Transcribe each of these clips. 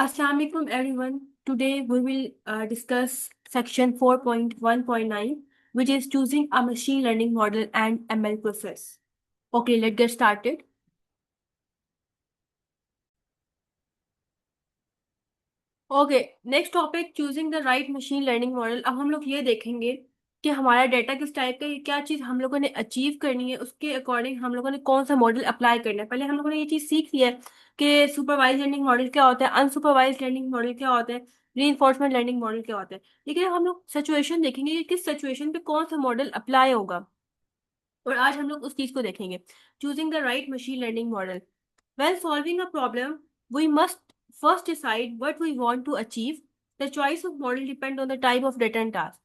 Assalamualaikum everyone. Today we will discuss section 4.1.9, which is choosing a machine learning model and ML process. Okay, let's get started. Okay, next topic choosing the right machine learning model. अब हम लोग ये देखेंगे कि हमारा data किस type का है, क्या चीज़ हम लोगों ने अचीव करनी है, उसके अकॉर्डिंग हम लोगों ने कौन सा मॉडल अप्लाई करना है। पहले हम लोगों ने ये चीज़ सीख लिया है कि सुपरवाइज लर्निंग मॉडल क्या होता है, अनसुपरवाइज लर्निंग मॉडल क्या होता है, रीइंफोर्समेंट लर्निंग मॉडल क्या होता है। लेकिन अब हम लोग सिचुएशन देखेंगे कि किस सिचुएशन पे कौन सा मॉडल अप्लाई होगा, और आज हम लोग उस चीज़ को देखेंगे। Choosing the right machine learning model. When solving a problem, we must first decide what we want to achieve. The choice of model depend on the type of data and task.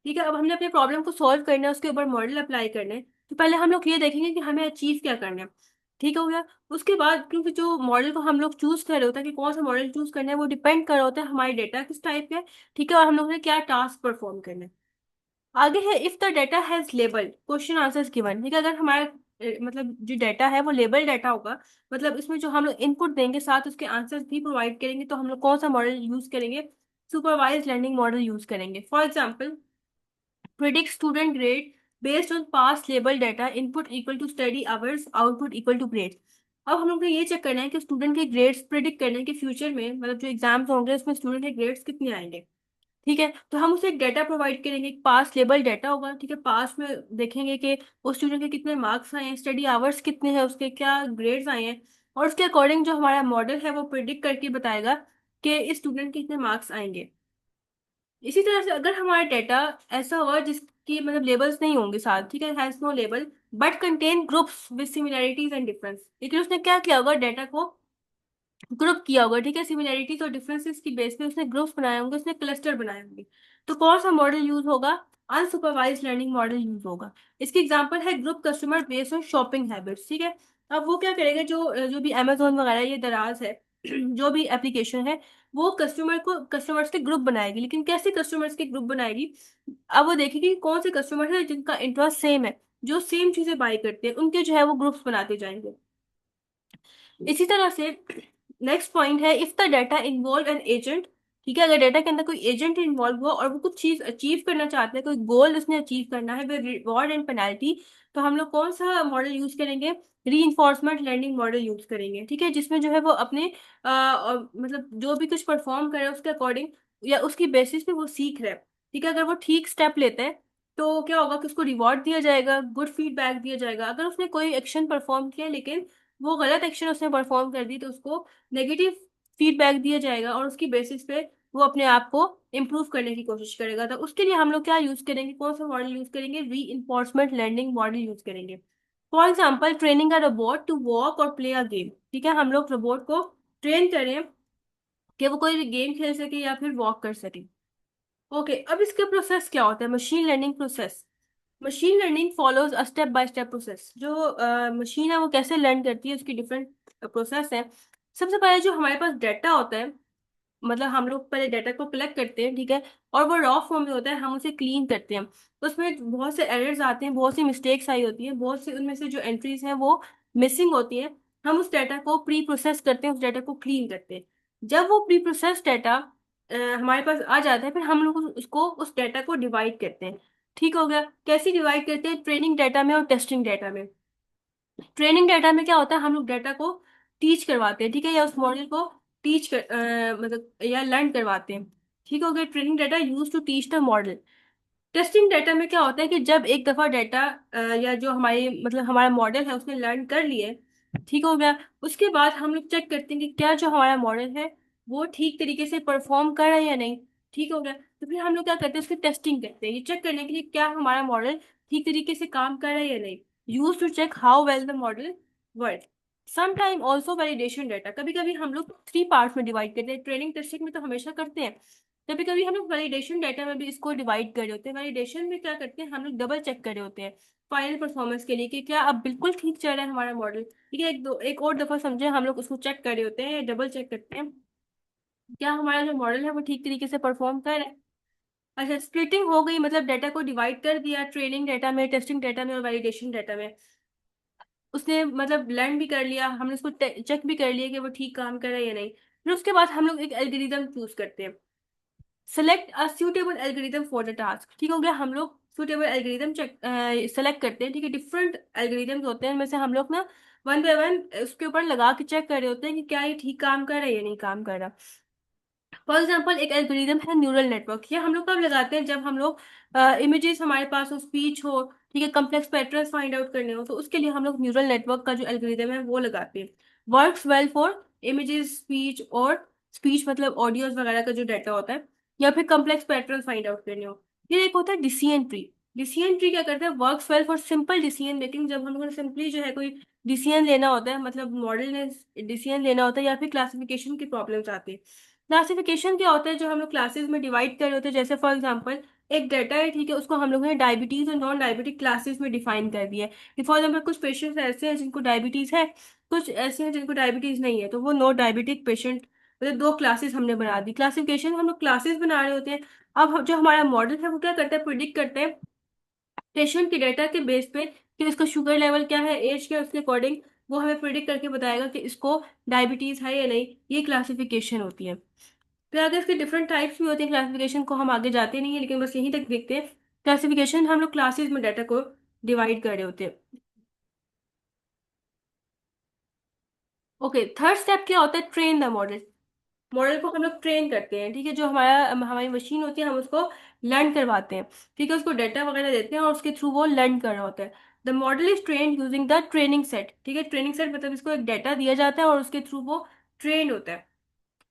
ठीक है, अब हमने अपने problem को solve करना है, उसके ऊपर मॉडल अप्लाई करना है। तो पहले हम लोग ये देखेंगे कि हमें अचीव क्या करना है। ठीक हो गया। उसके बाद क्योंकि जो मॉडल को हम लोग चूज कर रहे होते हैं कि कौन सा मॉडल चूज करना है, वो डिपेंड कर रहा होता है हमारे डेटा किस टाइप का है। ठीक है, और हम लोग ने क्या टास्क परफॉर्म करना है। आगे है if the data has label question answers given. ठीक है, अगर हमारा मतलब जो डाटा है वो लेबल डाटा होगा, मतलब इसमें जो हम लोग इनपुट देंगे साथ उसके आंसर्स भी प्रोवाइड करेंगे, तो हम लोग कौन सा मॉडल यूज करेंगे? सुपरवाइज लर्निंग मॉडल यूज करेंगे। For example, predict student grade based on pass label data, input equal to study hours, output equal to grade. अब हम लोग को ये चेक करना है कि स्टूडेंट के ग्रेड्स प्रिडिक्ट करने के फ्यूचर में, मतलब जो एग्जाम्स होंगे उसमें स्टूडेंट के ग्रेड्स कितने आएंगे। ठीक है, तो हम उसे एक डाटा प्रोवाइड करेंगे, एक पास लेबल डाटा होगा। ठीक है, पास में देखेंगे कि उस स्टूडेंट के कितने मार्क्स आए हैं, स्टडी आवर्स कितने हैं, उसके क्या ग्रेड्स आए हैं, और उसके अकॉर्डिंग जो हमारा मॉडल है वो प्रिडिक्ट करके बताएगा कि इस स्टूडेंट के कितने मार्क्स आएंगे। इसी तरह से अगर हमारा डाटा ऐसा होगा जिसकी मतलब लेबल्स नहीं होंगे साथ, ठीक है, has no label but contain groups with similarities and difference. लेकिन उसने क्या किया होगा, डाटा को ग्रुप किया होगा। ठीक है, सिमिलैरिटीज और डिफरेंसेस की बेस पे उसने ग्रुप्स बनाए होंगे, उसने क्लस्टर बनाए होंगे। तो कौन सा मॉडल यूज होगा? अनसुपरवाइज्ड लर्निंग मॉडल यूज होगा। इसकी एग्जांपल है group customer based on shopping habits. ठीक है, अब वो क्या करेगा, जो जो भी अमेजोन वगैरह ये दराज है जो भी एप्लीकेशन है, वो कस्टमर्स के ग्रुप बनाएगी। लेकिन कैसे कस्टमर्स के ग्रुप बनाएगी? अब वो देखेगी कि कौन से कस्टमर है जिनका इंटरेस्ट सेम है, जो सेम चीजें बाय करते हैं, उनके जो है वो ग्रुप्स बनाते जाएंगे। इसी तरह से नेक्स्ट पॉइंट है if the data involve an agent. ठीक है, अगर डाटा के अंदर कोई एजेंट इन्वॉल्व हुआ और वो कुछ चीज अचीव करना चाहते हैं, कोई गोल उसने अचीव करना है विद रिवॉर्ड एंड पेनल्टी, तो हम लोग कौन सा मॉडल यूज करेंगे? री लर्निंग मॉडल यूज करेंगे। ठीक है, जिसमें जो है वो अपने मतलब जो भी कुछ परफॉर्म करे उसके अकॉर्डिंग या उसकी बेसिस पे वो सीख रहा है। ठीक है, अगर वो ठीक स्टेप लेते हैं तो क्या होगा कि उसको रिवॉर्ड दिया जाएगा, गुड फीडबैक दिया जाएगा। अगर उसने कोई एक्शन परफॉर्म किया लेकिन वो गलत एक्शन उसने परफॉर्म कर दी, तो उसको नेगेटिव फीडबैक दिया जाएगा और उसकी बेसिस पे वो अपने आप को इम्प्रूव करने की कोशिश करेगा। तो उसके लिए हम लोग क्या यूज करेंगे, कौन सा मॉडल यूज करेंगे? Reinforcement learning model use करेंगे। For example, training a robot to walk और प्ले अ गेम। ठीक है, हम लोग रोबोट को ट्रेन करें कि वो कोई गेम खेल सके या फिर वॉक कर सके। ओके, अब इसका प्रोसेस क्या होता है? Machine learning process. Machine learning follows a step by step process. जो मशीन है वो कैसे लर्न करती है, उसकी डिफरेंट प्रोसेस है। सबसे पहले जो हमारे पास डाटा होता है, मतलब हम लोग पहले डाटा को कलेक्ट करते हैं। ठीक है, और वो रॉ फॉर्म में होता है, हम उसे क्लीन करते हैं। उसमें बहुत से एरर्स आते हैं, बहुत सी मिस्टेक्स आई होती हैं, बहुत सी उनमें से जो एंट्रीज हैं वो मिसिंग होती हैं। हम उस डाटा को प्री प्रोसेस करते हैं, उस डाटा को क्लीन करते हैं। जब वो प्री प्रोसेस डाटा हमारे पास आ जाता है, फिर हम लोग उसको उस डाटा को डिवाइड करते हैं। ठीक हो गया। कैसे डिवाइड करते हैं? ट्रेनिंग डाटा में और टेस्टिंग डाटा में। ट्रेनिंग डाटा में क्या होता है, हम लोग डाटा को टीच करवाते हैं। ठीक है, या उस मॉडल को टीच कर मतलब या लर्न करवाते हैं। ठीक हो गया, training data use to teach the model. Testing data में क्या होता है कि जब एक दफा डाटा या जो हमारी मतलब हमारा मॉडल है उसने लर्न कर लिए, ठीक हो गया, उसके बाद हम लोग चेक करते हैं कि क्या जो हमारा मॉडल है वो ठीक तरीके से परफॉर्म कर रहा है या नहीं। ठीक हो गया, तो फिर हम लोग क्या करते हैं, उसकी टेस्टिंग करते हैं, ये चेक करने के लिए क्या हमारा मॉडल ठीक तरीके से काम कर रहा है या नहीं। Use to check how well the model work. Sometime also validation data. कभी कभी हम लोग थ्री पार्ट में डिवाइड करते हैं, ट्रेनिंग टेस्टिंग में तो हमेशा करते हैं, कभी कभी हम लोग वैलिडेशन डाटा में भी इसको डिवाइड कर रहे होते हैं। वैलिडेशन में क्या करते हैं, हम लोग डबल चेक कर रहे होते हैं फाइनल परफॉर्मेंस के लिए कि क्या अब बिल्कुल ठीक चल रहा है हमारा मॉडल। ठीक है, एक और दफा समझे, हम लोग उसको चेक कर रहे होते हैं, डबल चेक करते हैं क्या हमारा जो मॉडल है वो ठीक तरीके से परफॉर्म कर रहा है। अच्छा, स्प्लिटिंग हो गई, मतलब डाटा को डिवाइड कर दिया ट्रेनिंग डाटा में, टेस्टिंग डाटा में और वैलिडेशन डाटा में। उसने मतलब लर्न भी कर लिया, हमने उसको चेक भी कर लिया कि वो ठीक काम कर रहा है या नहीं। फिर उसके बाद हम लोग एक एल्गोरिदम चूज करते हैं। Select a suitable algorithm for the task, ठीक हो गया। हम लोग सुटेबल एल्गोरिदम चेक सेलेक्ट करते हैं, ठीक है। डिफरेंट एल्गोरिदम्स होते हैं, उनमें से हम लोग ना वन बाय वन उसके ऊपर लगा के चेक कर रहे होते हैं कि क्या ये ठीक काम कर रहा है या नहीं काम कर रहा। फॉर एग्जाम्पल एक एल्गोरिदम है न्यूरल नेटवर्क, ये हम लोग कब लगाते हैं, जब हम लोग इमेजेस हमारे पास हो, स्पीच हो, ठीक है, कम्प्लेक्स पैटर्न्स फाइंड आउट करने हो, तो उसके लिए हम लोग न्यूरल नेटवर्क का जो एल्गोरिदम है वो लगाते हैं। Works well for images, speech, और स्पीच मतलब ऑडियोज वगैरह का जो डाटा होता है, या फिर कम्प्लेक्स पैटर्न फाइंड आउट करने हो। फिर एक होता है डिसीजन ट्री। डिसीजन ट्री क्या करता है, works well for simple decision making, जब हम लोग सिंपली जो है कोई डिसीजन लेना होता है, मतलब मॉडल ने डिसीजन लेना होता है, या फिर क्लासिफिकेशन की प्रॉब्लम्स आती है। क्लासिफिकेशन क्या होता है, जो हम लोग क्लासेस में डिवाइड कर रहे होते हैं, जैसे फॉर एग्जांपल एक डाटा है, ठीक है, उसको हम लोगों ने डायबिटीज और नॉन डायबिटिक क्लासेस में डिफाइन कर दिया है कि फॉर एग्जांपल कुछ पेशेंट्स ऐसे हैं जिनको डायबिटीज है, कुछ ऐसे हैं जिनको डायबिटीज नहीं है, तो वो नो डायबिटिक पेशेंट, मतलब दो क्लासेस हमने बना दी। क्लासिफिकेशन हम लोग क्लासेस बना रहे होते हैं। अब जो हमारा मॉडल है वो क्या करता है, प्रिडिक्ट करते हैं पेशेंट के डाटा के बेस पे कि इसका शुगर लेवल क्या है, एज क्या है, उसके अकॉर्डिंग वो हमें प्रिडिक्ट करके बताएगा कि इसको डायबिटीज है या नहीं। ये क्लासिफिकेशन होती है। फिर आगे इसके डिफरेंट टाइप्स भी होते हैं, क्लासिफिकेशन को हम आगे जाते नहीं है, लेकिन बस यहीं तक देखते हैं। क्लासिफिकेशन हम लोग क्लासेस में डाटा को डिवाइड कर रहे होते हैं। ओके, थर्ड स्टेप क्या होता है, ट्रेन द मॉडल। मॉडल को हम लोग ट्रेन करते हैं, ठीक है, जो हमारी मशीन होती है हम उसको लर्न करवाते हैं, ठीक है, उसको डाटा वगैरह देते हैं और उसके थ्रू वो लर्न कर रहा होता है। The model is train using the training set, ठीक है। ट्रेनिंग सेट मतलब इसको एक डाटा दिया जाता है और उसके थ्रू वो ट्रेन होता है,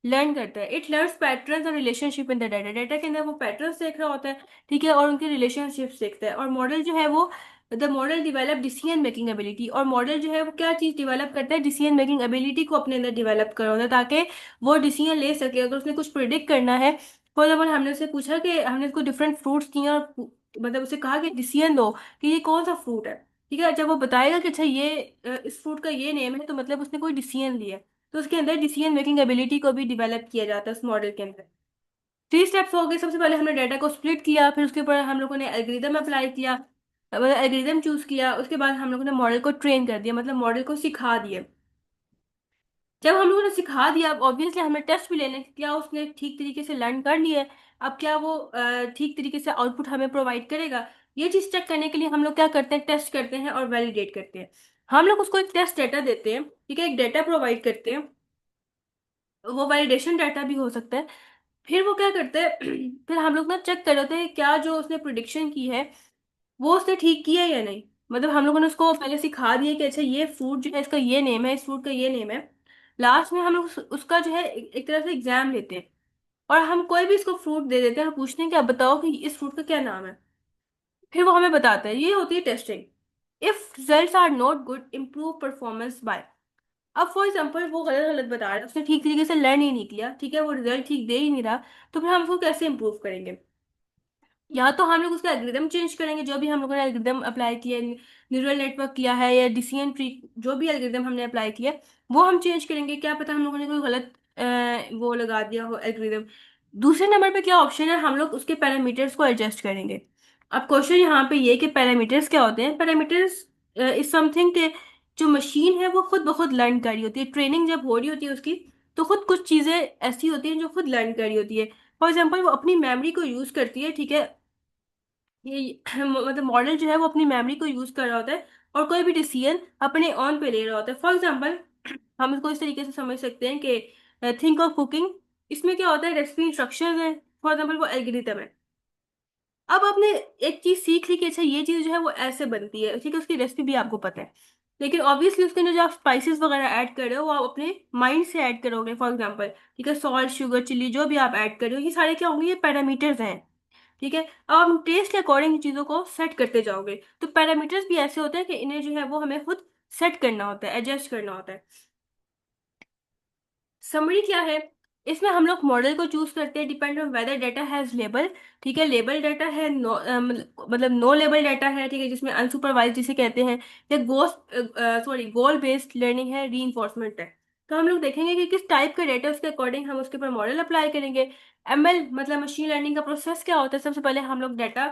लर्न करता है। इट लर्न्स पैटर्न्स और relationship in the data, data के अंदर वो पैटर्न्स देख रहा होता है, ठीक है, और उनके रिलेशनशिप्स देखता है। और मॉडल जो है वो the model develop decision making ability, और मॉडल जो है वो क्या चीज डिवेलप करता है, डिसीजन मेकिंग एबिलिटी को अपने अंदर डिवेलप कर रहा होता है, ताकि वो डिसीजन ले सके। अगर उसने कुछ प्रिडिक्ट करना है, फॉर एग्जाम्पल हमने उससे पूछा कि हमने उसको डिफरेंट फ्रूट्स दिए और मतलब उसे कहा कि डिसीजन दो कि ये कौन सा फ्रूट है, ठीक है, जब वो बताएगा कि अच्छा ये इस फ्रूट का ये नेम है, तो मतलब उसने कोई डिसीजन लिया है। तो उसके अंदर डिसीजन मेकिंग एबिलिटी को भी डेवलप किया जाता है उस मॉडल के अंदर। थ्री स्टेप्स हो गए, सबसे पहले हमने डाटा को स्प्लिट किया, फिर उसके ऊपर हम लोगों ने एल्गोरिदम अप्लाई किया, मतलब एल्गोरिदम चूज किया, उसके बाद हम लोगों ने मॉडल को ट्रेन कर दिया, मतलब मॉडल को सिखा दिया। जब हम लोगों ने सिखा दिया, अब ऑब्वियसली हमें टेस्ट भी लेने कि क्या उसने ठीक तरीके से लर्न कर लिया है। अब क्या वो ठीक तरीके से आउटपुट हमें प्रोवाइड करेगा, ये चीज चेक करने के लिए हम लोग क्या करते हैं, टेस्ट करते हैं और वैलिडेट करते हैं। हम लोग उसको एक टेस्ट डेटा देते हैं, ठीक है, एक डेटा प्रोवाइड करते हैं, वो वैलिडेशन डाटा भी हो सकता है। फिर वो क्या करते हैं फिर हम लोग ना चेक कर लेते हैं क्या जो उसने प्रिडिक्शन की है वो उसने ठीक किया है या नहीं। मतलब हम लोगों ने उसको पहले सिखा दिया कि अच्छा ये फ्रूट जो है इसका ये नेम है, इस फ्रूट का ये नेम है। लास्ट में हम लोग उसका जो है एक तरह से एग्जाम लेते हैं, और हम कोई भी इसको फ्रूट दे देते हैं और पूछते हैं कि आप बताओ कि इस फ्रूट का क्या नाम है। फिर वो हमें बताता है, ये होती है testing. If results are not good, improve performance by. अब फॉर एग्जाम्पल वो गलत गलत बता रहा है, उसने ठीक तरीके से लर्न ही नहीं किया, ठीक है, वो रिजल्ट ठीक दे ही नहीं रहा, तो फिर हम उसको कैसे इंप्रूव करेंगे। या तो हम लोग उसका एल्गोरिदम चेंज करेंगे, जो भी हम लोगों ने एल्गोरिदम अप्लाई किया, न्यूरल नेटवर्क किया है या डिसीजन ट्री, जो भी एल्गोरिदम हमने अप्लाई किया वो हम चेंज करेंगे। क्या पता हम लोगों ने कोई गलत वो लगा दिया हो एल्गोरिदम। दूसरे नंबर पे क्या ऑप्शन है, हम लोग उसके पैरामीटर्स को एडजस्ट करेंगे। अब क्वेश्चन यहाँ पे ये कि पैरामीटर्स क्या होते हैं। पैरामीटर्स इज समथिंग के जो मशीन है वो खुद ब खुद लर्न कर रही होती है, ट्रेनिंग जब हो रही होती है उसकी, तो खुद कुछ चीजें ऐसी होती हैं जो खुद लर्न कर रही होती है। फॉर एग्जाम्पल वो अपनी मेमोरी को यूज करती है, ठीक है, ये मतलब मॉडल जो है वो अपनी मेमोरी को यूज कर रहा होता है और कोई भी डिसीजन अपने ऑन पे ले रहा होता है। फॉर एग्जांपल हम इसको इस तरीके से समझ सकते हैं कि थिंक ऑफ कुकिंग, इसमें क्या होता है, रेसिपी इंस्ट्रक्शंस है, फॉर एग्जांपल वो एल्गोरिथम है। अब आपने एक चीज सीख ली कि अच्छा ये चीज जो है वो ऐसे बनती है, ठीक है, उसकी रेसिपी भी आपको पता है, लेकिन ऑब्वियसली उसके अंदर जो आप स्पाइसेस वगैरह ऐड कर रहे हो वो आप अपने माइंड से ऐड करोगे। फॉर एग्जांपल, ठीक है, सॉल्ट, शुगर, चिली, जो भी आप ऐड कर रहे हो, ये सारे क्या होंगे, ये पैरामीटर्स हैं, ठीक है। अब हम टेस्ट के अकॉर्डिंग चीजों को सेट करते जाओगे, तो पैरामीटर्स भी ऐसे होते हैं कि इन्हें जो है वो हमें खुद सेट करना होता है, एडजस्ट करना होता है। समरी क्या है, इसमें हम लोग मॉडल को चूज करते हैं depend on whether data has label, ठीक है, लेबल डाटा है, नो मतलब नो लेबल डाटा है, ठीक है, जिसमें अनसुपरवाइज जिसे कहते हैं, या गोल बेस्ड लर्निंग है, रीइंफोर्समेंट है। तो हम लोग देखेंगे कि किस टाइप का डाटा उसके अकॉर्डिंग हम उसके ऊपर मॉडल अप्लाई करेंगे। एमएल मतलब मशीन लर्निंग का प्रोसेस क्या होता है, सबसे पहले हम लोग डाटा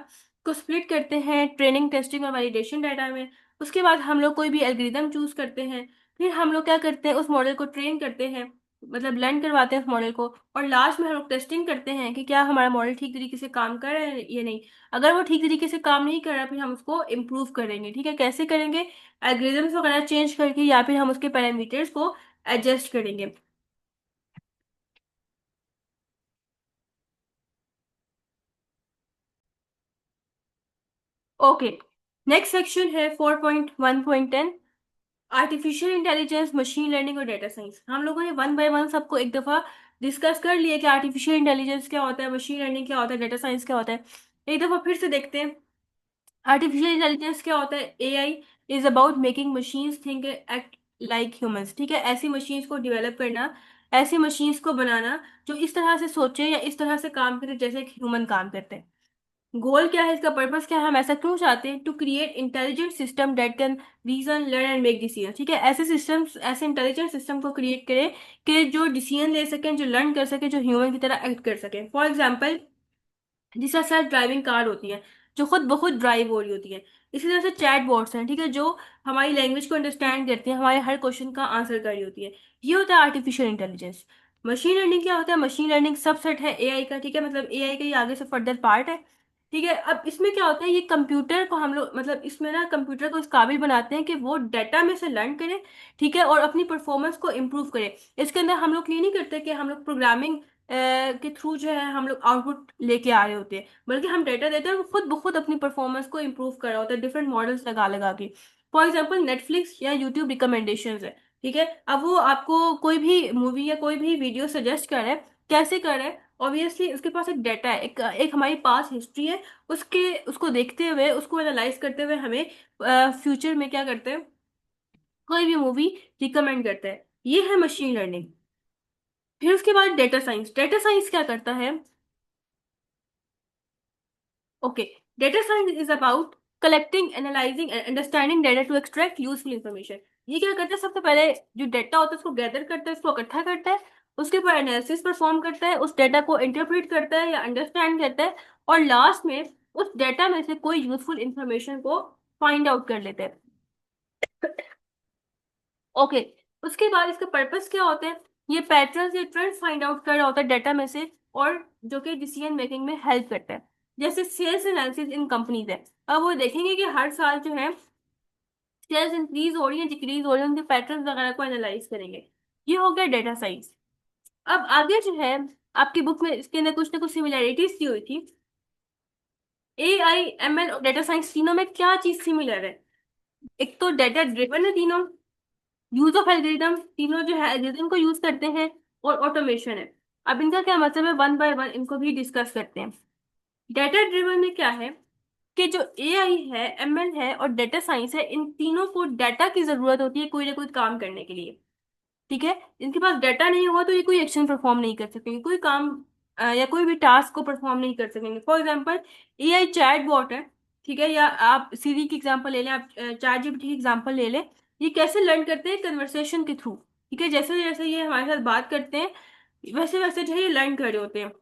को स्प्लिट करते हैं ट्रेनिंग, टेस्टिंग और वैलिडेशन डाटा में। उसके बाद हम लोग कोई भी एल्गोरिदम चूज करते हैं, फिर हम लोग क्या करते हैं, उस मॉडल को ट्रेन करते हैं, मतलब लर्न करवाते हैं उस मॉडल को, और लास्ट में हम लोग टेस्टिंग करते हैं कि क्या हमारा मॉडल ठीक तरीके से काम कर रहा है या नहीं। अगर वो ठीक तरीके से काम नहीं कर रहा, फिर हम उसको इम्प्रूव करेंगे। ठीक है, कैसे करेंगे? एल्गोरिथम्स वगैरह चेंज करके, या फिर हम उसके पैरामीटर्स को एडजस्ट करेंगे। ओके, नेक्स्ट सेक्शन है 4.1.10, आर्टिफिशियल इंटेलिजेंस, मशीन लर्निंग और डेटा साइंस। हम लोगों ने वन बाय वन सबको एक दफा डिस्कस कर लिया कि आर्टिफिशियल इंटेलिजेंस क्या होता है, मशीन लर्निंग क्या होता है, डेटा साइंस क्या होता है। एक दफा फिर से देखते हैं। आर्टिफिशियल इंटेलिजेंस क्या होता है? AI is about making machines think, act like humans. ठीक है, ऐसी मशीन्स को डेवलप करना, ऐसी मशीन्स को बनाना जो इस तरह से सोचे या इस तरह से काम करे जैसे एक ह्यूमन काम करते हैं। गोल क्या है, इसका पर्पस क्या है, हम ऐसा क्यों चाहते हैं? To create intelligent system that can reason, learn and make decision. ठीक है, ऐसे सिस्टम्स, ऐसे इंटेलिजेंट सिस्टम को क्रिएट करें कि जो डिसीजन ले सकें, जो लर्न कर सके, जो ह्यूमन की तरह एक्ट कर सके। फॉर एग्जाम्पल, जिस तरह सेल्फ ड्राइविंग कार होती है जो खुद ब खुद ड्राइव हो रही होती है, इसी तरह से चैट बॉट्स हैं, ठीक है, जो हमारी लैंग्वेज को अंडरस्टैंड करती हैं, हमारे हर क्वेश्चन का आंसर कर रही होती है। ये होता है आर्टिफिशियल इंटेलिजेंस। मशीन लर्निंग क्या होता है? मशीन लर्निंग सबसेट है एआई का। ठीक है, मतलब एआई का ये आगे से फर्दर पार्ट है। ठीक है, अब इसमें क्या होता है, ये कंप्यूटर को हम लोग, मतलब इसमें ना कंप्यूटर को इस काबिल बनाते हैं कि वो डाटा में से लर्न करे, ठीक है, और अपनी परफॉर्मेंस को इम्प्रूव करे। इसके अंदर हम लोग ये नहीं करते कि हम लोग प्रोग्रामिंग के थ्रू जो है हम लोग आउटपुट लेके आ रहे होते हैं, बल्कि हम डेटा देते हैं और वो खुद ब खुद अपनी परफॉर्मेंस को इम्प्रूव कर रहा होता है डिफरेंट मॉडल्स लगा लगा के। फॉर एग्जाम्पल, नेटफ्लिक्स या यूट्यूब रिकमेंडेशंस है। ठीक है, अब वो आपको कोई भी मूवी या कोई भी वीडियो सजेस्ट कर रहा है, कैसे कर रहा है? ऑब्वियसली उसके पास एक डाटा है, एक हमारी पास हिस्ट्री है, उसके उसको देखते हुए, उसको एनालाइज करते हुए हमें फ्यूचर में क्या करते हैं, कोई भी मूवी रिकमेंड करता है। ये है मशीन लर्निंग। फिर उसके बाद डेटा साइंस। डेटा साइंस क्या करता है? Okay, data science is about collecting, analysing and understanding data to extract useful information. ये क्या करता है? सबसे पहले जो डेटा होता है उसको गैदर करता है, उसको इकट्ठा करता है, उसके ऊपर एनालिसिस परफॉर्म करता है, उस डेटा को इंटरप्रेट करता है या अंडरस्टैंड करता है, और लास्ट में उस डेटा में से कोई यूजफुल इंफॉर्मेशन को फाइंड आउट कर लेते हैं। ओके, उसके बाद इसका पर्पस क्या होता है? ये पैटर्न्स या ट्रेंड फाइंड आउट कर रहा होता है डाटा में से, और जो कि डिसीजन मेकिंग में हेल्प करता है। जैसे सेल्स एनालिसिस इन कंपनीज है, अब वो देखेंगे कि हर साल जो है सेल्स इंक्रीज हो रही है, डिक्रीज हो रही है, उनके पैटर्न्स वगैरह को एनालाइज करेंगे। ये हो गया डेटा साइंस। अब आगे जो है, आपकी बुक में इसके अंदर कुछ ना कुछ सिमिलैरिटीज दी हुई थी। ए आई, एम एल और डेटा साइंस तीनों में क्या चीज सिमिलर है? एक तो डेटा ड्रिवन है तीनों, यूज ऑफ एल्गोरिदम, तीनों जो है एल्गोरिदम को यूज करते हैं, और ऑटोमेशन है। अब इनका क्या मतलब है, वन बाय वन इनको भी डिस्कस करते हैं। डेटा ड्रिवन में क्या है कि जो एआई है, एमएल है और डेटा साइंस है, इन तीनों को डाटा की जरूरत होती है कोई ना कोई काम करने के लिए। ठीक है, इनके पास डाटा नहीं होगा तो ये कोई एक्शन परफॉर्म नहीं कर सकेंगे, कोई काम या कोई भी टास्क को परफॉर्म नहीं कर सकेंगे। For example, AI chatbot है, ठीक है, या आप सीरी की एग्जांपल ले लें, आप चैट जीपीटी की एग्जांपल ले लें। ये कैसे लर्न करते हैं? कन्वर्सेशन के थ्रू। ठीक है, जैसे जैसे ये हमारे साथ बात करते हैं, वैसे वैसे जो है ये लर्न कर रहे होते हैं।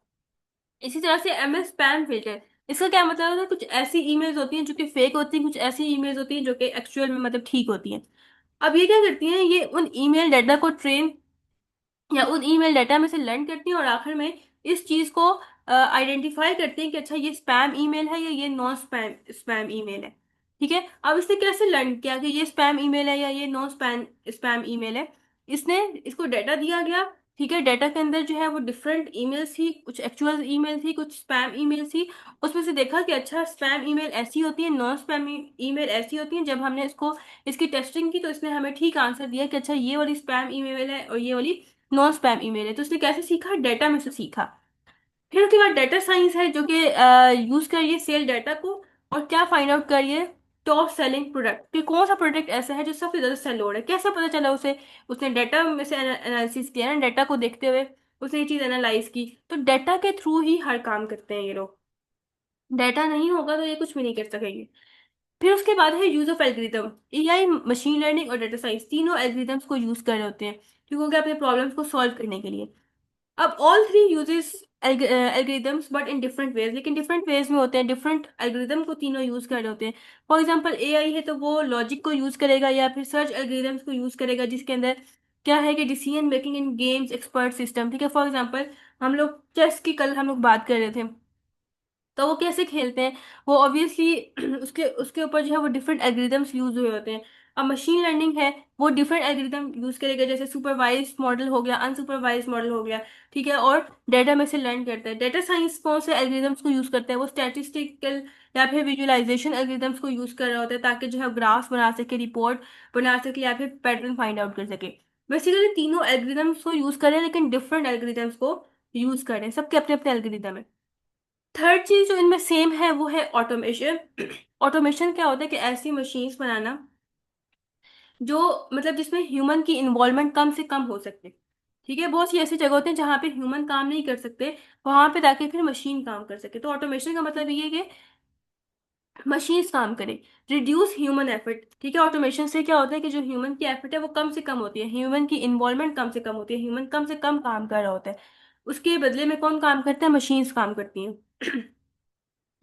इसी तरह से एमएस स्पैम फिल्टर, इसका क्या मतलब होता है? कुछ ऐसी ईमेल्स होती हैं जो कि फेक होती हैं, कुछ ऐसी ईमेल्स होती हैं जो कि एक्चुअल में मतलब ठीक होती हैं। अब ये क्या करती हैं, ये उन ईमेल डाटा को ट्रेन या उन ईमेल डाटा में से लर्न करती हैं, और आखिर में इस चीज को आइडेंटिफाई करते हैं कि अच्छा ये स्पैम ईमेल है या ये नॉन स्पैम स्पैम ईमेल है। ठीक है, अब इसने कैसे लर्न किया कि ये स्पैम ईमेल है या ये नॉन स्पैम स्पैम ईमेल है? इसने, इसको डाटा दिया गया। ठीक है, डाटा के अंदर जो है वो डिफरेंट ईमेल्स थी, कुछ एक्चुअल ईमेल थी, कुछ स्पैम ईमेल थी। उसमें से देखा कि अच्छा स्पैम ईमेल ऐसी होती है, नॉन स्पैम ईमेल ऐसी होती है। जब हमने इसको, इसकी टेस्टिंग की, तो इसने हमें ठीक आंसर दिया कि अच्छा ये वाली स्पैम ईमेल है और ये वाली नॉन स्पैम ईमेल है। तो उसने कैसे सीखा? डाटा में से सीखा। फिर उसके बाद डेटा साइंस है जो कि यूज करिए सेल डाटा को, और क्या फाइंड आउट करिए, टॉप सेलिंग प्रोडक्ट, कि कौन सा प्रोडक्ट ऐसा है जो सबसे ज्यादा सेल हो रहा है, कैसे पता चला उसे? उसने डाटा में से एनालिसिस किया ना, डाटा को देखते हुए उसने ये चीज एनालाइज की। तो डाटा के थ्रू ही हर काम करते हैं ये लोग, डाटा नहीं होगा तो ये कुछ भी नहीं कर सकेंगे। फिर उसके बाद है use of algorithm. AI, machine learning और डेटा साइंस तीनों एल्गोरिथम्स को यूज कर रहे होते हैं, क्योंकि अपने प्रॉब्लम्स को सॉल्व करने के लिए। अब all three uses algorithms but in different ways, लेकिन डिफरेंट वेज में होते हैं, डिफरेंट एल्गोरिदम को तीनों यूज कर रहे होते हैं। फॉर एग्जांपल, एआई है तो वो लॉजिक को यूज करेगा या फिर सर्च एल्गोरिदम्स को यूज करेगा, जिसके अंदर क्या है कि decision making in games expert system, ठीक है। फॉर एग्जांपल हम लोग चेस की कल हम लोग बात कर रहे थे, तो वो कैसे खेलते हैं, वो ऑब्वियसली उसके उसके ऊपर जो है वो डिफरेंट एल्गोरिदम्स यूज हुए होते हैं। अब मशीन लर्निंग है, वो डिफरेंट एल्गोरिदम यूज करेगा, जैसे सुपरवाइज्ड मॉडल हो गया, अनसुपरवाइज्ड मॉडल हो गया, ठीक है, और डेटा में से लर्न करता है। डेटा साइंस कौन से एल्गोरिदम्स को यूज करता है, वो स्टैटिस्टिकल या फिर विजुअलाइजेशन एल्गोरिदम्स को यूज कर रहा होता है, ताकि जो है ग्राफ्स बना सके, रिपोर्ट बना सके, या फिर पैटर्न फाइंड आउट कर सके। बेसिकली तीनों एल्गोरिदम्स को यूज करें, लेकिन डिफरेंट एल्गोरिदम्स को यूज करें, सबके अपने अपने एल्गोरिदम है। थर्ड चीज जो इनमें सेम है वो है ऑटोमेशन। ऑटोमेशन क्या होता है कि ऐसी मशीन्स बनाना जो मतलब जिसमें ह्यूमन की इन्वॉल्वमेंट कम से कम हो सके, ठीक है। बहुत सी ऐसी जगह होती हैं जहाँ पे ह्यूमन काम नहीं कर सकते, वहां पे जाके फिर मशीन काम कर सके। तो ऑटोमेशन का मतलब ये है कि मशीन्स काम करें, रिड्यूस ह्यूमन एफर्ट, ठीक है। ऑटोमेशन से क्या होता है कि जो ह्यूमन की एफर्ट है वो कम से कम होती है, ह्यूमन की इन्वॉल्वमेंट कम से कम होती है, ह्यूमन कम से कम काम कर रहा होता है। उसके बदले में कौन काम करता है, मशीन्स काम करती हैं।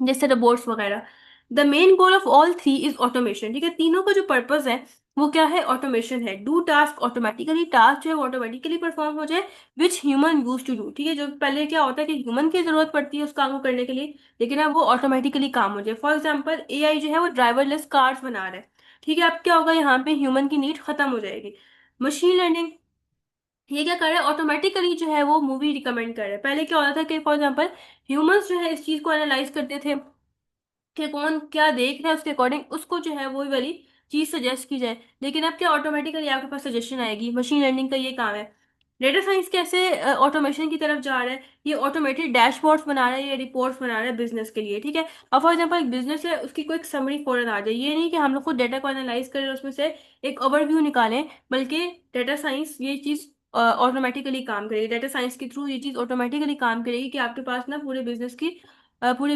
जैसे रोबोट्स वगैरह। The main goal of all three is automation, ठीक है। तीनों का जो पर्पस है वो क्या है, ऑटोमेशन है। डू टास्क ऑटोमेटिकली, टास्क जो है वो ऑटोमेटिकली परफॉर्म हो जाए, which human use to do, ठीक है। जो पहले क्या होता है कि ह्यूमन की जरूरत पड़ती है उस काम को करने के लिए, लेकिन अब वो ऑटोमेटिकली काम हो जाए। फॉर एग्जाम्पल एआई जो है वो ड्राइवरलेस कार्स बना रहा है, ठीक है। अब क्या होगा, यहाँ पे ह्यूमन की नीड खत्म हो जाएगी। मशीन लर्निंग ये क्या कर रहा है, ऑटोमेटिकली जो है वो मूवी रिकमेंड कर रहा है। पहले क्या होता था कि फॉर एग्जाम्पल ह्यूमंस जो है इस चीज को एनालाइज करते थे कि कौन क्या देख रहा है, उसके अकॉर्डिंग उसको जो है वही वाली चीज सजेस्ट की जाए, लेकिन अब क्या ऑटोमेटिकली आपके पास सजेशन आएगी। मशीन लर्निंग का ये काम है। डेटा साइंस कैसे ऑटोमेशन की तरफ जा रहा है, ये ऑटोमेटेड डैशबोर्ड्स बना रहा है, ये रिपोर्ट्स बना रहा है बिजनेस के लिए, ठीक है। अब फॉर एग्जाम्पल एक बिजनेस है, उसकी कोई समरी फौरन आ जाए, ये नहीं कि हम लोग को डेटा को एनालाइज करें और उसमें से एक ओवरव्यू निकालें, बल्कि डेटा साइंस ये चीज ऑटोमेटिकली काम करेगी। डेटा साइंस के थ्रू ये चीज ऑटोमेटिकली काम करेगी कि आपके पास ना पूरे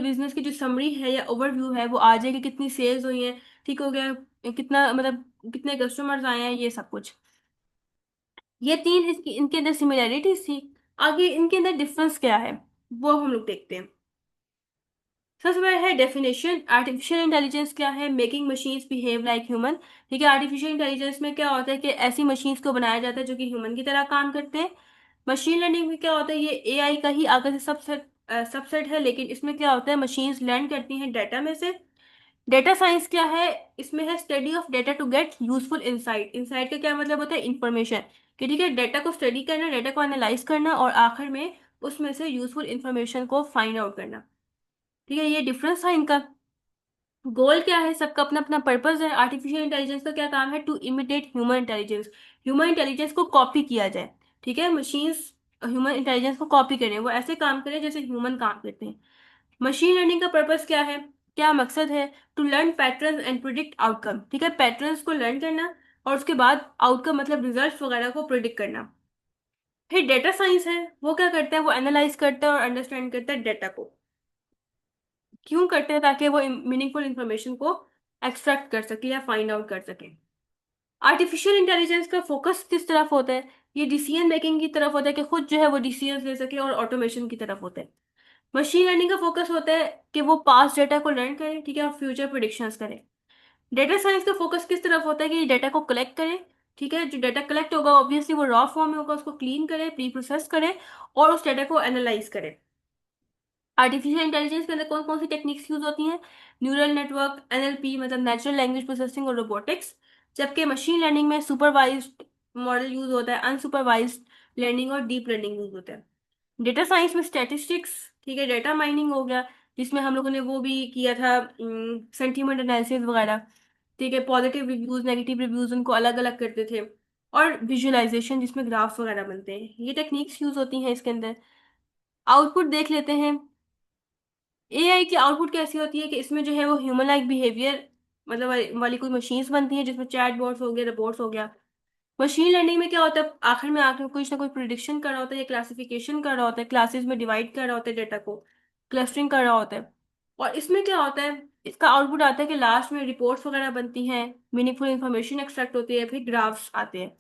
बिजनेस की जो समरी है या ओवरव्यू है वो आ जाएगी, कितनी सेल्स हुई है, ठीक हो गया, कितना मतलब कितने कस्टमर्स आए हैं, ये सब कुछ। ये तीन इसकी इनके अंदर सिमिलैरिटीज थी। आगे इनके अंदर डिफरेंस क्या है वो हम लोग देखते हैं। सबसे पहले है डेफिनेशन। आर्टिफिशियल इंटेलिजेंस क्या है, making machines behave like human, ठीक है। आर्टिफिशियल इंटेलिजेंस में क्या होता है कि ऐसी मशीन्स को बनाया जाता है जो कि ह्यूमन की तरह काम करते हैं। मशीन लर्निंग में क्या होता है, ये एआई का ही आगे से सबसेट सबसेट है, लेकिन इसमें क्या होता है, मशीन्स लर्न करती हैं डेटा में से। डेटा साइंस क्या है, इसमें है study of data to get useful insight. Insight का क्या मतलब होता है, इंफॉर्मेशन, कि ठीक है डेटा को स्टडी करना, डेटा को एनालाइज करना, और आखिर में उसमें से यूजफुल इंफॉर्मेशन को फाइंड आउट करना, ठीक है। ये डिफरेंस था इनका। गोल क्या है, सबका अपना अपना पर्पस है। आर्टिफिशियल इंटेलिजेंस का क्या काम है, to imitate human intelligence, human intelligence को कॉपी किया जाए, ठीक है। मशीन्स ह्यूमन इंटेलिजेंस को कॉपी करें, वो ऐसे काम करें जैसे ह्यूमन काम करते हैं। मशीन लर्निंग का पर्पस क्या है, क्या मकसद है, to learn pattern and predict outcome, ठीक है। पैटर्न्स को लर्न करना और उसके बाद आउटकम मतलब रिजल्ट्स वगैरह को प्रिडिक्ट करना। फिर डेटा साइंस है, वो क्या करता है, वो एनालाइज करता है और अंडरस्टैंड करता है डेटा को। क्यों करते हैं, ताकि वो मीनिंगफुल इंफॉर्मेशन को एक्सट्रैक्ट कर सके या फाइंड आउट कर सके। आर्टिफिशियल इंटेलिजेंस का फोकस किस तरफ होता है, ये डिसीजन मेकिंग की तरफ होता है कि खुद जो है वो डिसीजन ले सके, और ऑटोमेशन की तरफ होता है। मशीन लर्निंग का फोकस होता है कि वो पास्ट डेटा को लर्न करे, ठीक है, और फ्यूचर प्रिडिक्शंस करे। डेटा साइंस का फोकस किस तरफ होता है कि डेटा को कलेक्ट करे, ठीक है। जो डेटा कलेक्ट होगा ऑब्वियसली वो रॉ फॉर्म में होगा, उसको क्लीन करे, प्री प्रोसेस करे, और उस डेटा को एनालाइज करे। आर्टिफिशियल इंटेलिजेंस के अंदर कौन कौन सी टेक्निक्स यूज होती हैं, न्यूरल नेटवर्क, एनएलपी मतलब नेचुरल लैंग्वेज प्रोसेसिंग, और रोबोटिक्स। जबकि मशीन लर्निंग में सुपरवाइज्ड मॉडल यूज होता है, अनसुपरवाइज्ड लर्निंग और डीप लर्निंग यूज होता है। डेटा साइंस में स्टैटिस्टिक्स, ठीक है, डेटा माइनिंग हो गया, जिसमें हम लोगों ने वो भी किया था, सेंटीमेंट एनालिसिस वगैरह, ठीक है। पॉजिटिव रिव्यूज नेगेटिव रिव्यूज उनको अलग अलग करते थे। और विजुअलाइजेशन जिसमें ग्राफ्स वगैरह बनते हैं, ये टेक्निक्स यूज होती हैं इसके अंदर। आउटपुट देख लेते हैं। एआई की आउटपुट कैसी होती है कि इसमें जो है वो ह्यूमन लाइक बिहेवियर मतलब वाली कोई मशीन्स बनती हैं, जिसमें चैट बॉट्स हो गया, रोबोट्स हो गया। मशीन लर्निंग में क्या होता है, आखिर में आखिर कुछ ना कोई प्रिडिक्शन कर रहा होता है, या क्लासिफिकेशन कर रहा होता है, क्लासेस में डिवाइड कर रहा होता है डेटा को, क्लस्टरिंग कर रहा होता है। और इसमें क्या होता है, इसका आउटपुट आता है कि लास्ट में रिपोर्ट्स वगैरह बनती हैं, मीनिंगफुल इंफॉर्मेशन एक्सट्रैक्ट होती है, फिर ग्राफ्स आते हैं।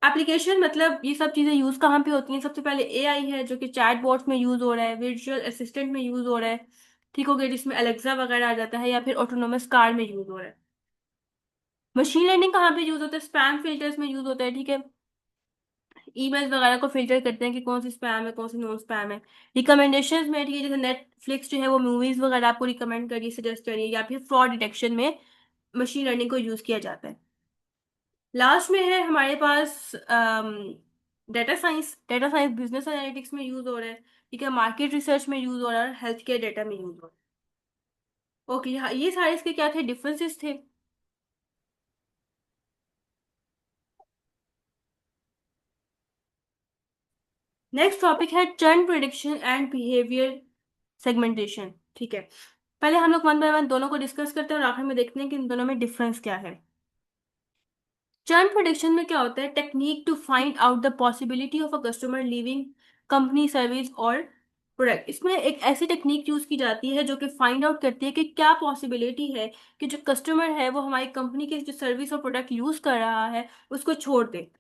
एप्लीकेशन मतलब ये सब चीजें यूज कहाँ पे होती हैं, सबसे पहले एआई है जो कि चैट बॉट्स में यूज हो रहा है, वर्चुअल असिस्टेंट में यूज हो रहा है, ठीक हो गया, जिसमें अलेक्सा वगैरह आ जाता है, या फिर ऑटोनोमस कार में यूज हो रहा है। मशीन लर्निंग कहाँ पे यूज होता है, स्पैम फिल्टर्स में यूज होता है, ठीक है। ईमेल्स वगैरह को फिल्टर करते हैं कि कौन सी स्पैम है, कौन सी नॉन स्पैम है। रिकमेंडेशंस में ठीक है, जैसे नेटफ्लिक्स जो है वो मूवीज वगैरह आपको रिकमेंड करिए, सजेस्ट करिए, या फिर फ्रॉड डिटेक्शन में मशीन लर्निंग को यूज किया जाता है। लास्ट में है हमारे पास data science. Data science business analytics में यूज हो रहा है, ठीक है, मार्केट रिसर्च में यूज हो रहा है, हेल्थ केयर डेटा में यूज हो रहा है। ओके, हाँ, ये सारे इसके क्या थे, डिफरेंसेस थे। नेक्स्ट टॉपिक है trend prediction and behaviour segmentation. ठीक है, पहले हम लोग वन बाय वन दोनों को डिस्कस करते हैं और आखिर में देखते हैं कि इन दोनों में डिफरेंस क्या है। ट्रेंड प्रिडिक्शन में क्या होता है, technique to find out the possibility of a customer leaving company, service और प्रोडक्ट। इसमें एक ऐसी टेक्निक यूज की जाती है जो कि फाइंड आउट करती है कि क्या पॉसिबिलिटी है कि जो कस्टमर है वो हमारी कंपनी के जो सर्विस और प्रोडक्ट यूज कर रहा है उसको छोड़ दे।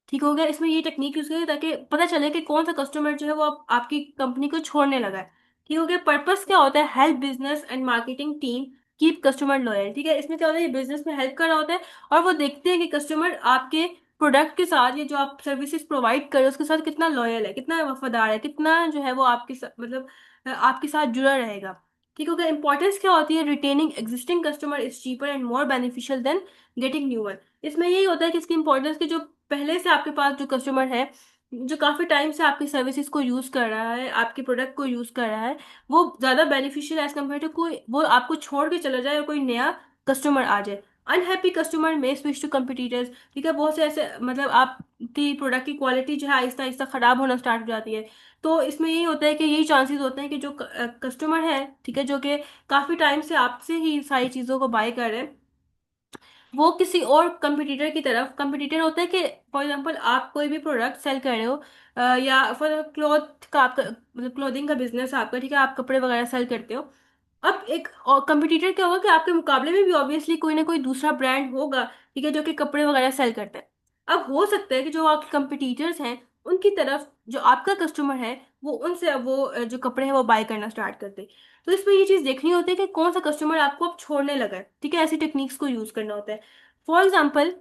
ठीक हो गया, इसमें ये टेक्निक यूज करें ताकि पता चले कि कौन सा कस्टमर जो है वो आपकी कंपनी को छोड़ने लगा है। ठीक हो गया, पर्पस क्या होता है, help business and marketing team keep customer loyal. ठीक है, इसमें क्या होता है, ये बिजनेस में हेल्प कर रहा होता है और वो देखते हैं कि कस्टमर आपके प्रोडक्ट के साथ, ये जो आप सर्विसेज प्रोवाइड कर रहे हो उसके साथ कितना लॉयल है, कितना वफादार है, कितना जो है वो आपके मतलब आपके साथ जुड़ा रहेगा। ठीक हो गया, इंपॉर्टेंस क्या होती है, retaining existing customer is cheaper and more beneficial than getting new one. इसमें यही होता है कि इसकी इंपॉर्टेंस की जो पहले से आपके पास जो कस्टमर है, जो काफी टाइम से आपकी सर्विसेज को यूज कर रहा है, आपके प्रोडक्ट को यूज कर रहा है, वो ज्यादा बेनिफिशियल एज कम्पेयर टू कोई वो आपको छोड़ के चला जाए और कोई नया कस्टमर आ जाए। अनहैप्पी कस्टमर में स्विच टू कंपिटिटर्स। ठीक है, बहुत से ऐसे मतलब आपकी प्रोडक्ट की क्वालिटी जो है आहिस्ता आहिस्ता खराब होना स्टार्ट हो जाती है। तो इसमें यही होता है कि यही चांसेस होते हैं कि जो कस्टमर है, ठीक है, जो कि काफी टाइम से आपसे ही सारी चीजों को बाय कर रहे हैं, वो किसी और कंपटीटर की तरफ, कंपटीटर होता है कि फॉर एग्जांपल आप कोई भी प्रोडक्ट सेल कर रहे हो, या फॉर क्लॉथ का आपका मतलब क्लोथिंग का बिजनेस है आपका, ठीक है, आप कपड़े वगैरह सेल करते हो। अब एक और कंपटीटर क्या होगा कि आपके मुकाबले में भी ऑब्वियसली कोई ना कोई दूसरा ब्रांड होगा, ठीक है, जो कि कपड़े वगैरह सेल करता है। अब हो सकता है कि जो आपके कंपटीटर्स हैं उनकी तरफ जो आपका कस्टमर है वो उनसे अब वो जो कपड़े हैं वो बाय करना स्टार्ट करते हैं। तो इसमें ये चीज देखनी होती है कि कौन सा कस्टमर आपको अब छोड़ने लगा है। ठीक है, ऐसी टेक्निक्स को यूज करना होता है। फॉर एग्जाम्पल,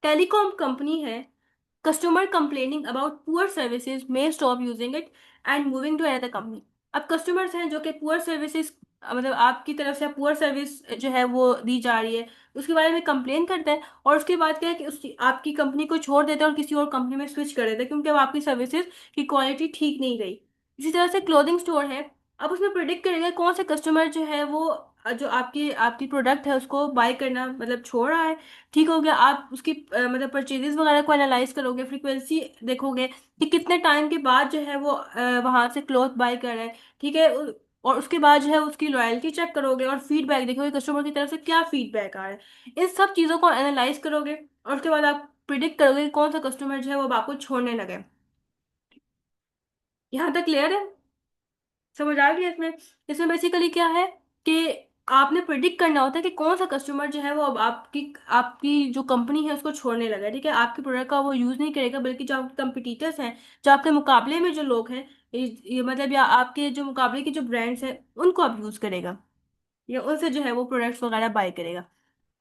टेलीकॉम कंपनी है, customer complaining about poor services may stop using it and moving to another company. अब कस्टमर्स हैं जो कि पुअर सर्विसेज मतलब आपकी तरफ से पुअर सर्विस जो है वो दी जा रही है उसके बारे में कंप्लेन करते हैं, और उसके बाद क्या है कि उसकी आपकी कंपनी को छोड़ देते हैं और किसी और कंपनी में स्विच कर देते हैं क्योंकि अब आपकी सर्विसेज की क्वालिटी ठीक नहीं रही। इसी तरह से क्लोथिंग स्टोर है, अब उसमें प्रिडिक्ट करेंगे कौन से कस्टमर जो है वो जो आपकी आपकी प्रोडक्ट है उसको बाय करना मतलब छोड़ रहा है। ठीक हो गया, आप उसकी मतलब परचेजेस वगैरह को एनालाइज करोगे, फ्रीक्वेंसी देखोगे कि कितने टाइम के बाद जो है वो वहां से क्लॉथ बाय कर रहे हैं। ठीक है, और उसके बाद जो है उसकी लॉयल्टी चेक करोगे और फीडबैक देखोगे कस्टमर की तरफ से क्या फीडबैक आ रहा है। इन सब चीजों को एनालाइज करोगे और उसके बाद आप प्रिडिक्ट करोगे कि कौन सा कस्टमर जो है वो अब आपको छोड़ने लगे। यहाँ तक क्लियर है, समझ आ गया इसमें। इसमें बेसिकली क्या है कि आपने प्रिडिक्ट करना होता है कि कौन सा कस्टमर जो है वो अब आपकी आपकी जो कंपनी है उसको छोड़ने लगा है। ठीक है, आपके प्रोडक्ट का वो यूज नहीं करेगा बल्कि जो आपके कंपिटिटर्स हैं, जो आपके मुकाबले में जो लोग हैं, ये मतलब या आपके जो मुकाबले के जो ब्रांड्स हैं उनको आप यूज करेगा या उनसे जो है वो प्रोडक्ट्स वगैरह बाय करेगा।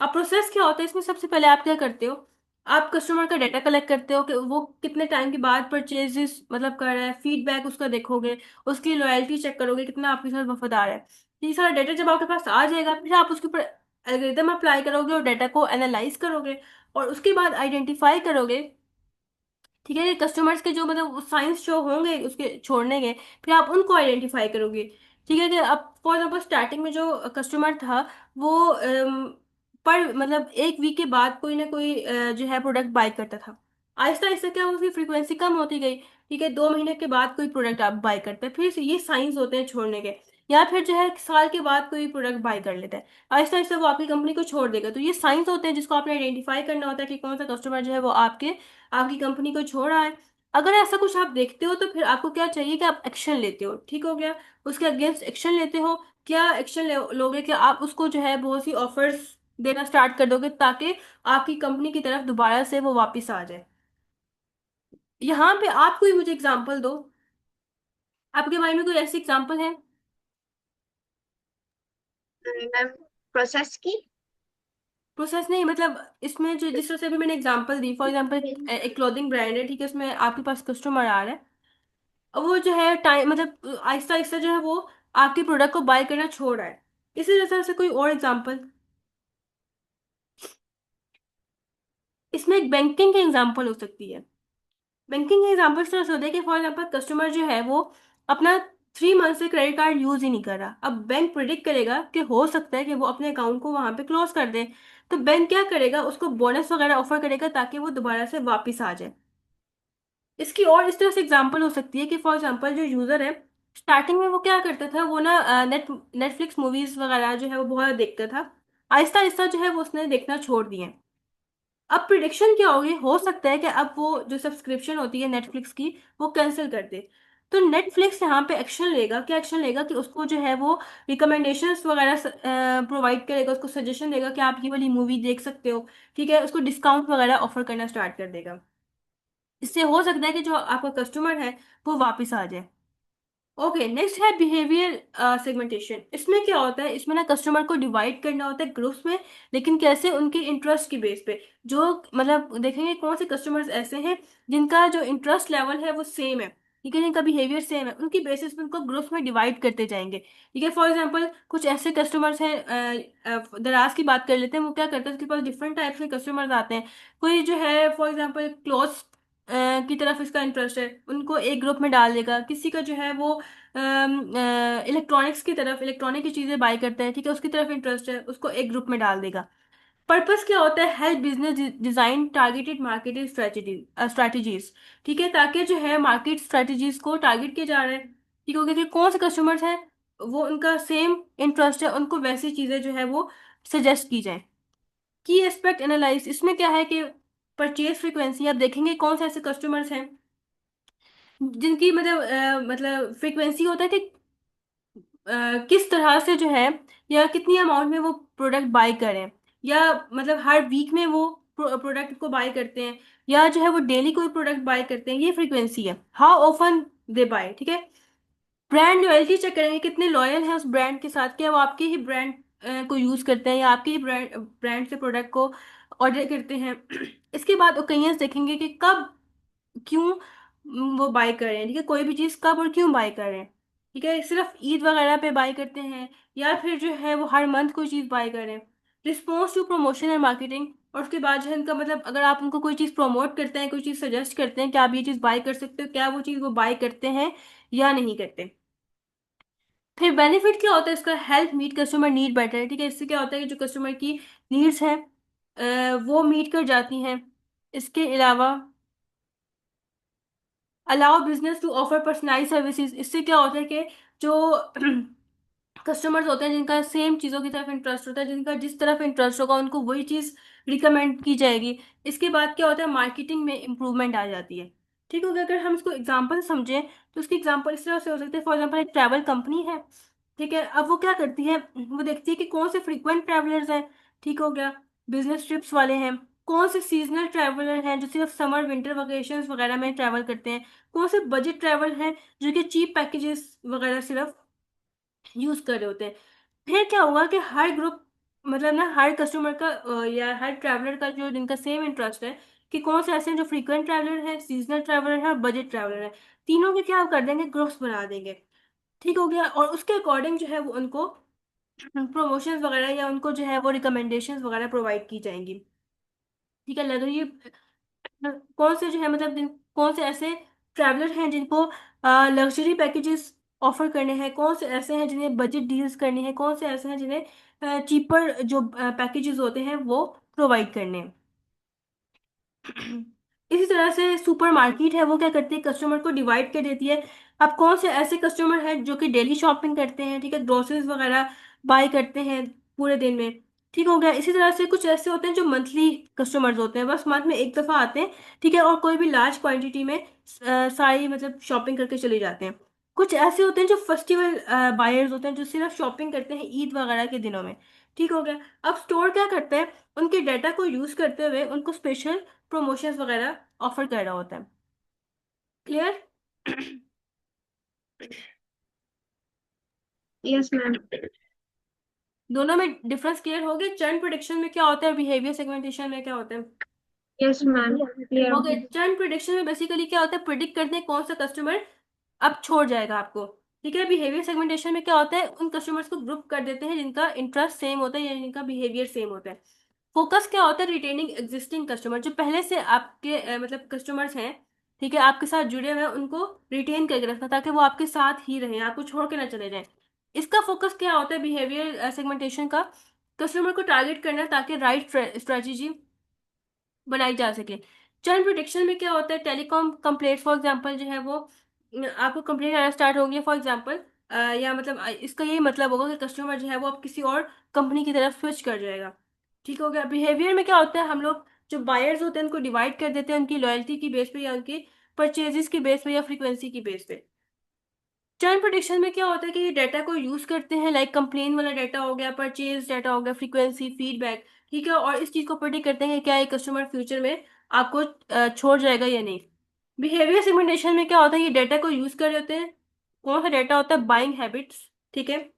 अब प्रोसेस क्या होता है इसमें, सबसे पहले आप क्या करते हो, आप कस्टमर का डाटा कलेक्ट करते हो कि वो कितने टाइम के बाद परचेजेस मतलब कर रहा है, फीडबैक उसका देखोगे, उसकी लॉयल्टी चेक करोगे कितना आपके साथ वफादार है। तो ये सारा डाटा जब आपके पास आ जाएगा फिर आप उसके ऊपर एल्गोरिथम अप्लाई करोगे और डाटा को एनालाइज करोगे और उसके बाद आइडेंटिफाई करोगे। ठीक है, कस्टमर्स के जो मतलब साइंस जो होंगे उसके छोड़ने के, फिर आप उनको आइडेंटिफाई करोगे। ठीक है, कि अब फॉर एग्जाम्पल स्टार्टिंग में जो कस्टमर था वो पर मतलब एक वीक के बाद कोई ना कोई जो है प्रोडक्ट बाय करता था। आहिस्ता आहिस्ता क्या उसकी फ्रीक्वेंसी कम होती गई। ठीक है, 2 महीने के बाद कोई प्रोडक्ट आप बाय करते हैं, फिर ये साइंस होते हैं छोड़ने के। या फिर जो है साल के बाद कोई प्रोडक्ट बाय कर लेता है, आहिस्ता आहिस्ता वो आपकी कंपनी को छोड़ देगा। तो ये साइंस होते हैं जिसको आपने आइडेंटिफाई करना होता है कि कौन सा कस्टमर जो है वो आपके आपकी कंपनी को छोड़ रहा है। अगर ऐसा कुछ आप देखते हो तो फिर आपको क्या चाहिए कि आप एक्शन लेते हो। ठीक हो गया, उसके अगेंस्ट एक्शन लेते हो। क्या एक्शन लोगे कि आप उसको जो है बहुत सी ऑफर्स देना स्टार्ट कर दोगे ताकि आपकी कंपनी की तरफ दोबारा से वो वापस आ जाए। यहाँ पे आप कोई मुझे एग्जांपल दो, आपके माइंड में कोई ऐसी एग्जांपल है। मैम, प्रोसेस की। प्रोसेस नहीं, मतलब इसमें जो जिस तरह से अभी मैंने एग्जांपल दी, फॉर एग्जांपल एक क्लोथिंग ब्रांड है, ठीक है, उसमें आपके पास कस्टमर आ रहा है। अब वो जो है टाइम मतलब आहिस्ता आहिस्ता जो है वो आपके प्रोडक्ट को बाय करना छोड़ रहा है। इसी तरह से कोई और एग्जांपल, इसमें एक बैंकिंग की एग्जांपल हो सकती है। बैंकिंग के एग्जांपल से होता है कि फॉर एग्जांपल कस्टमर जो है वो अपना 3 मंथ से क्रेडिट कार्ड यूज ही नहीं कर रहा। अब बैंक प्रिडिक्ट करेगा कि हो सकता है कि वो अपने अकाउंट को वहां पे क्लोज कर दे, तो बैंक क्या करेगा, उसको बोनस वगैरह ऑफर करेगा ताकि वो दोबारा से वापस आ जाए। इसकी और इस तरह से एग्जांपल हो सकती है कि फॉर एग्जांपल जो यूजर है, स्टार्टिंग में वो क्या करता था, वो ना नेटफ्लिक्स मूवीज वगैरह जो है वो बहुत देखता था। आहिस्ता आहिस्ता जो है वो उसने देखना छोड़ दिए। अब प्रिडिक्शन क्या होगी, हो सकता है कि अब वो जो सब्सक्रिप्शन होती है नेटफ्लिक्स की वो कैंसिल कर दे। तो नेटफ्लिक्स यहाँ पे एक्शन लेगा, क्या एक्शन लेगा कि उसको जो है वो रिकमेंडेशंस वगैरह प्रोवाइड करेगा, उसको सजेशन देगा कि आप ये वाली मूवी देख सकते हो, ठीक है, उसको डिस्काउंट वगैरह ऑफर करना स्टार्ट कर देगा। इससे हो सकता है कि जो आपका कस्टमर है वो वापस आ जाए। ओके, नेक्स्ट है बिहेवियर सेगमेंटेशन। इसमें क्या होता है, इसमें ना कस्टमर को डिवाइड करना होता है ग्रुप्स में, लेकिन कैसे, उनके इंटरेस्ट की बेस पे। जो मतलब देखेंगे कौन से कस्टमर्स ऐसे हैं जिनका जो इंटरेस्ट लेवल है वो सेम है, ठीक है, जिनका बिहेवियर सेम है, उनकी बेसिस पे उनको ग्रुप्स में डिवाइड करते जाएंगे। ठीक है, फॉर एग्जांपल कुछ ऐसे कस्टमर्स हैं, दराज की बात कर लेते हैं, वो क्या करते हैं, उसके पास डिफरेंट टाइप्स के कस्टमर्स आते हैं। कोई जो है फॉर एग्जांपल क्लोथ्स की तरफ इसका इंटरेस्ट है, उनको एक ग्रुप में डाल देगा। किसी का जो है वो इलेक्ट्रॉनिक्स की तरफ, इलेक्ट्रॉनिक की चीजें बाय करते हैं, ठीक है, उसकी तरफ इंटरेस्ट है, उसको एक ग्रुप में डाल देगा। पर्पस क्या होता है, help business design targeted marketing strategies, ठीक है, ताकि जो है मार्केट स्ट्रेटजीज को टारगेट किया जा रहा है, ठीक हो गया कि कौन से कस्टमर्स हैं वो उनका सेम इंटरेस्ट है, उनको वैसी चीजें जो है वो सजेस्ट की जाए। की एस्पेक्ट एनालाइज, इसमें क्या है कि परचेज फ्रीक्वेंसी, आप देखेंगे कौन से ऐसे कस्टमर्स हैं जिनकी मतलब फ्रीक्वेंसी होता है कि किस तरह से जो है, या कितनी अमाउंट में वो प्रोडक्ट बाय करें, या मतलब हर वीक में वो प्रोडक्ट को बाय करते हैं, या जो है वो डेली कोई प्रोडक्ट बाय करते हैं, ये फ्रीक्वेंसी है। हाउ ऑफन दे बाय, ठीक है। ब्रांड लॉयल्टी चेक करेंगे, कितने लॉयल हैं उस ब्रांड के साथ, क्या वो आपके ही ब्रांड को यूज करते हैं या आपके ही ब्रांड ब्रांड से प्रोडक्ट को ऑर्डर करते हैं। इसके बाद ओकेजन्स देखेंगे कि कब, क्यों वो बाय कर रहे हैं, ठीक है, कोई भी चीज कब और क्यों बाय कर रहे हैं। ठीक है, सिर्फ ईद वगैरह पे बाय करते हैं या फिर जो है वो हर मंथ कोई चीज बाय कर रहे हैं। Response to promotion and marketing, और उसके बाद जो है इनका मतलब अगर आप उनको कोई चीज प्रमोट करते हैं, कोई चीज सजेस्ट करते हैं कि आप ये चीज बाय कर सकते हो, क्या वो चीज वो बाय करते हैं या नहीं करते। फिर बेनिफिट क्या होता है इसका, help meet customer need better, ठीक है, इससे क्या होता है कि जो कस्टमर की नीड्स हैं वो मीट कर जाती हैं। इसके अलावा allow business to offer personalise services, इससे क्या होता है कि जो कस्टमर्स होते हैं जिनका सेम चीज़ों की तरफ इंटरेस्ट होता है, जिनका जिस तरफ इंटरेस्ट होगा उनको वही चीज़ रिकमेंड की जाएगी। इसके बाद क्या होता है, मार्केटिंग में इंप्रूवमेंट आ जाती है। ठीक हो गया, अगर हम इसको एग्जांपल समझें तो उसकी एग्जांपल इस तरह से हो सकते हैं, फॉर एग्जांपल एक ट्रैवल कंपनी है, ठीक है, अब वो क्या करती है, वो देखती है कि कौन से फ्रीक्वेंट ट्रैवलर्स हैं, ठीक हो गया, बिजनेस ट्रिप्स वाले हैं, कौन से सीजनल ट्रैवलर हैं जो सिर्फ समर विंटर वेकेशंस वगैरह में ट्रैवल करते हैं, कौन से बजट ट्रैवल हैं जो कि चीप पैकेजेस वगैरह सिर्फ यूज कर रहे होते हैं। फिर क्या होगा कि हर ग्रुप, मतलब ना हर कस्टमर का या हर ट्रैवलर का जो जिनका सेम इंटरेस्ट है, कि कौन से ऐसे हैं जो फ्रीक्वेंट ट्रैवलर है, सीजनल ट्रैवलर है और बजट ट्रैवलर है, तीनों के क्या कर देंगे, ग्रुप्स बना देंगे। ठीक हो गया, और उसके अकॉर्डिंग जो है वो उनको प्रमोशंस वगैरह या उनको जो है वो रिकमेंडेशंस वगैरह प्रोवाइड की जाएंगी। ठीक है, लग रही है कौन से जो है मतलब कौन से ऐसे ट्रैवलर हैं जिनको लग्जरी पैकेजेस ऑफर करने हैं, कौन से ऐसे हैं जिन्हें बजट डील्स करनी है, कौन से ऐसे हैं जिन्हें चीपर जो पैकेजेस होते हैं वो प्रोवाइड करने हैं। इसी तरह से सुपर मार्केट है, वो क्या करती है, कस्टमर को डिवाइड कर देती है। अब कौन से ऐसे कस्टमर हैं जो कि डेली शॉपिंग करते हैं, ठीक है, ग्रोसरीज वगैरह बाय करते हैं पूरे दिन में। ठीक हो गया, इसी तरह से कुछ ऐसे होते हैं जो मंथली कस्टमर्स होते हैं, बस मंथ में एक दफा आते हैं, ठीक है, और कोई भी लार्ज क्वांटिटी में सारी मतलब शॉपिंग करके चले जाते हैं। कुछ ऐसे होते हैं जो फेस्टिवल बायर्स होते हैं, जो सिर्फ शॉपिंग करते हैं ईद वगैरह के दिनों में। ठीक हो गया, अब स्टोर क्या करते हैं, उनके डाटा को यूज करते हुए उनको स्पेशल प्रमोशंस वगैरह ऑफर कर रहा होता है। क्लियर? Yes ma'am. दोनों में डिफरेंस क्लियर हो गया? चर्न प्रिडिक्शन में क्या होता है, बिहेवियर सेगमेंटेशन में क्या होता है? यस मैम, क्लियर हो ओके, गया। चर्न प्रिडिक्शन में बेसिकली क्या होता है, प्रिडिक्ट करते हैं कौन सा कस्टमर अब छोड़ जाएगा आपको। ठीक है, बिहेवियर सेगमेंटेशन में क्या होता है, उन कस्टमर्स को ग्रुप कर देते हैं जिनका इंटरेस्ट सेम होता है या जिनका बिहेवियर सेम होता है। फोकस क्या होता है, रिटेनिंग एग्जिस्टिंग कस्टमर, जो पहले से आपके मतलब कस्टमर्स हैं, ठीक है, आपके साथ जुड़े हुए हैं, उनको रिटेन करके रखना ताकि वो आपके साथ ही रहें, आपको छोड़ के ना चले जाएं। इसका फोकस क्या होता है बिहेवियर सेगमेंटेशन का, कस्टमर को टारगेट करना ताकि राइट स्ट्रेटेजी बनाई जा सके। चर्न प्रोटेक्शन में क्या होता है, टेलीकॉम कंप्लेंट फॉर एग्जांपल जो है वो आपको कंप्लेंट आना स्टार्ट होंगे फॉर एग्जांपल, या मतलब इसका यही मतलब होगा कि कस्टमर जो है वो अब किसी और कंपनी की तरफ स्विच कर जाएगा। ठीक हो गया। बिहेवियर में क्या होता है, हम लोग जो बायर्स होते हैं उनको डिवाइड कर देते हैं उनकी लॉयल्टी की बेस पे या उनकी परचेजेस की बेस पे या फ्रीक्वेंसी की बेस पे। चर्न प्रोडिक्शन में क्या होता है कि ये डाटा को यूज करते हैं, लाइक कंप्लेन वाला डाटा हो गया, परचेज डाटा हो गया, फ्रीक्वेंसी, फीडबैक। ठीक है, और इस चीज को प्रेडिक्ट करते हैं कि क्या ये कस्टमर फ्यूचर में आपको छोड़ जाएगा या नहीं। बिहेवियर सिमुलेशन में क्या होता है, ये डाटा को यूज कर रहे होते हैं। कौन सा डाटा होता है, बाइंग हैबिट्स। ठीक है,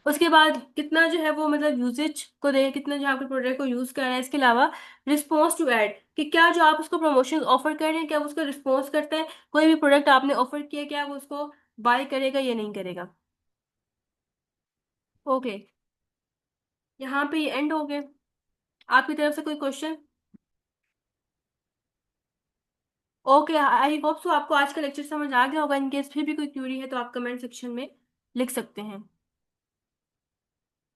उसके बाद कितना जो है वो मतलब यूजेज को देखें, कितना जो आपके प्रोडक्ट को यूज कर रहा है। इसके अलावा रिस्पॉन्स टू एड, कि क्या जो आप उसको प्रमोशन ऑफर कर रहे हैं क्या वो उसका रिस्पॉन्स करता है, कोई भी प्रोडक्ट आपने ऑफर किया क्या वो उसको बाय करेगा या नहीं करेगा। ओके, यहाँ पे ये एंड हो गए। आपकी तरफ से कोई question? Okay, I hope so आपको आज का लेक्चर समझ आ गया होगा। इनकेस फिर भी कोई क्यूरी है तो आप कमेंट सेक्शन में लिख सकते हैं।